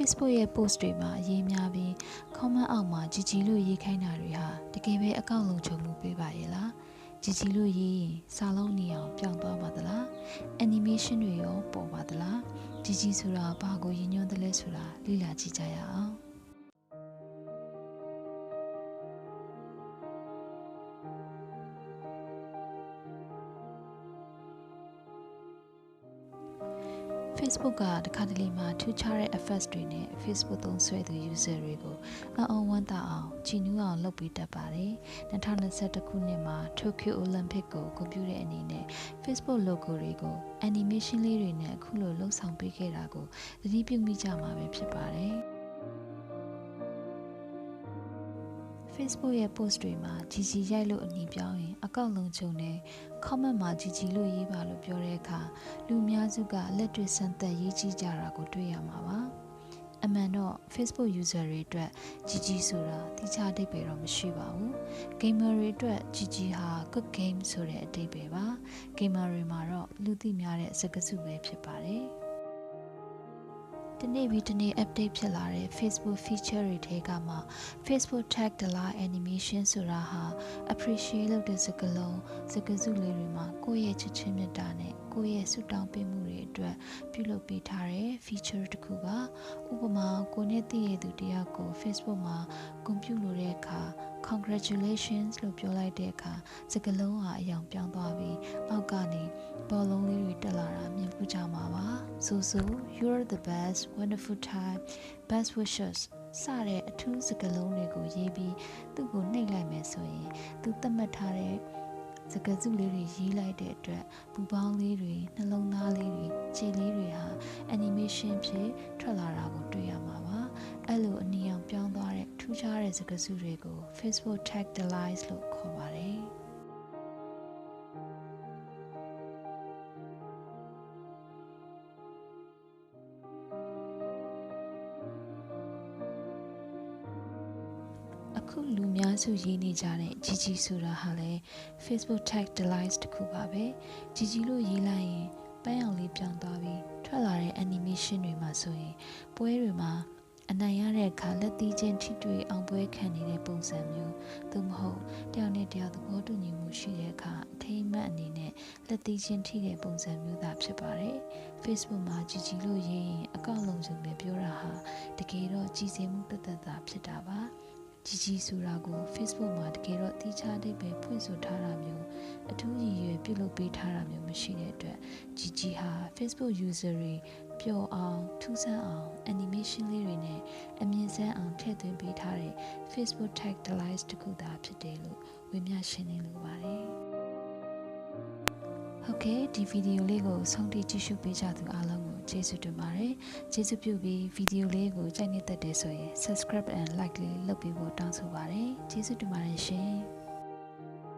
Facebook ရဲ့ post တွေမှာအရေးများပြီး comment အောက်မှာជីជីလို့ရေးခိုင်းတာတွေဟာတကယ်ပဲအကောင့်လုံးချုံမှုပေးပါရဲ့လားជីជីလို့ရေးရင်စာလုံးနေအောင်ပြောင်းသွားပါသလား animation တွေရောပေါ်ပါသလားជីជីဆိုတာဘာကိုရည်ညွှန်းတယ်လဲဆိုတာလေ့လာကြည့်ကြရအောင် Facebook ကတခါတလေမှာထူးခြားတဲ့ effects တွေနဲ့ Facebook သုံးစွဲသူ user တွေကိုအံ့ဩဝမ်းသာအောင်ကြည်နူးအောင်လုပ်ပေးတတ်ပါတယ်2021ခုနှစ်မှာ Tokyo Olympic ကိုဂုဏ်ပြုတဲ့အနေနဲ့ Facebook logo တွေကို animation လေးတွေနဲ့အခုလိုလှုပ်ဆောင်ပေးခဲ့တာကိုသတိပြုမိကြမှာပဲဖြစ်ပါတယ်Facebook ရဲ့ post တွေမှာជីជីရိုက်လို့အနီးပြောင်းရင်အကောင့်လုံးချုံနဲ့ comment မှာជីជីလို့ရေးပါလို့ပြောတဲ့အခါလူအများစုကလက်တွေ့စမ်းသပ်ရေးကြည့်ကြတာကိုတွေ့ရမှာပါအမှန်တော့ Facebook user တွေအတွက်ជីជីဆိုတာတိကျအဓိပ္ပာယ်တော့မရှိပါဘူး gamer တွေအတွက်ជីជីဟာ good game ဆိုတဲ့အဓိပ္ပာယ်ပါ gamer တွေမှာတော့လူသိများတဲ့စကားစုပဲဖြစ်ပါတယ်တနေ့ပြီးတနေ့ update ဖြစ်လာတဲ့ Facebook feature တွေထဲကမှ Facebook tag delay animation ဆိုတာဟာ appreciate လုပ်တဲ့စကားလုံးစကားစုလေးတွေမှာကိုယ့်ရဲ့ချစ်ချင်းမြတ်တာနဲ့ကိုယ့်ရဲ့ဆုတောင်းပေးမှုတွေအတွက်ပြုလုပ်ပေးထားတဲ့ feature တစ်ခုပါဥပမာကိုနဲ့တည်ရသူတယောက်ကို Facebook မှာဂုဏ်ပြုလို့တဲ့အခါ congratulations လို့ပြောလိုက်တဲ့အခါစကားလုံးဟာအယောင်ပြောင်းသွားပြီးအောက်ကနေဘောလုံးလေးတွေတက်လာတာမြင်ဖူးကြမှာပါဆို you're the best wonderful time best wishes စတဲ့အထူးစကားလုံးတွေကိုရေးပြီးသူ့ကိုနှိပ်လိုက်မယ်ဆိုရင်သူသတ်မှတ်ထားတဲ့စကားစုလေးတွေရေးလိုက်တဲ့အတွက်ပူပေါင်းလေးတွေနှလုံးသားလေးတွေခြေလေးတွေဟာ animation ဖြစ်ထွက်လာတာကိုတွေ့ရမှာပါအဲ့လိုအနီအောင်ပြောင်းသွားတဲ့ထူးခြားတဲ့စကားစုတွေကို Facebook tag delays လို့ခေါ်ပါတယ်အခုလူများစုရေးနေကြတဲ့ជីជីဆိုတာဟာလေ Facebook tag delays တခုပါပဲជីជីလို့ရေးလိုက်ရင်ပန်းအောင်လေးပြောင်းသွားပြီးထွက်လာတဲ့ animation တွေမှာဆိုရင်ပွဲတွေမှာအနိုင်ရတဲ့အခါလက်သီးချင်းထိတွေ့အောင်ပွဲခံနေတဲ့ပုံစံမျိုးသို့မဟုတ်တယောက်နဲ့တယောက်သဘောတူညီမှုရှိတဲ့အခါအထိမ်းအမှတ်အနေနဲ့လက်သီးချင်းထိတဲ့ပုံစံမျိုးသာဖြစ်ပါတယ် Facebook မှာជីជីလို့ရေးရင်အကောင့်လုံးစုံနဲ့ပြောတာဟာတကယ်တော့ကြည်စင်မှုတသက်သာဖြစ်တာပါជីជីဆိုတာကို Facebook မှာတကယ်တော့တိကျအဓိပ္ပာယ်ဖွင့်ဆိုထားတာမျိုးအထူးရည်ရွယ်ပြုလုပ်ပေးထားတာမျိုးမရှိတဲ့အတွက်ជីជីဟာ Facebook user တွေပျော်အောင်ထူးဆန်းအောင် animation လေးတွေနဲ့အမြင်ဆန်းအောင်ထည့်သွင်းပေးထားတဲ့ Facebook tag delays တခုသာဖြစ်တယ်လို့ဝေမျှရှင်းလင်းလိုပါတယ်ဟုတ်ကဲ့ဒီဗီဒီယိုလေးကိုဆုံးထိကြည့်ရှုပေးကြသူအားလုံးကိုကျေးဇူးတင်ပါတယ်ကျေးဇူးပြုပြီးဗီဒီယိုလေးကိုကြိုက်နေတတ်တယ်ဆိုရင် subscribe and like လေးလုပ်ပေးဖို့တောင်းဆိုပါတယ်ကျေးဇူးတင်ပါတယ်ရှင်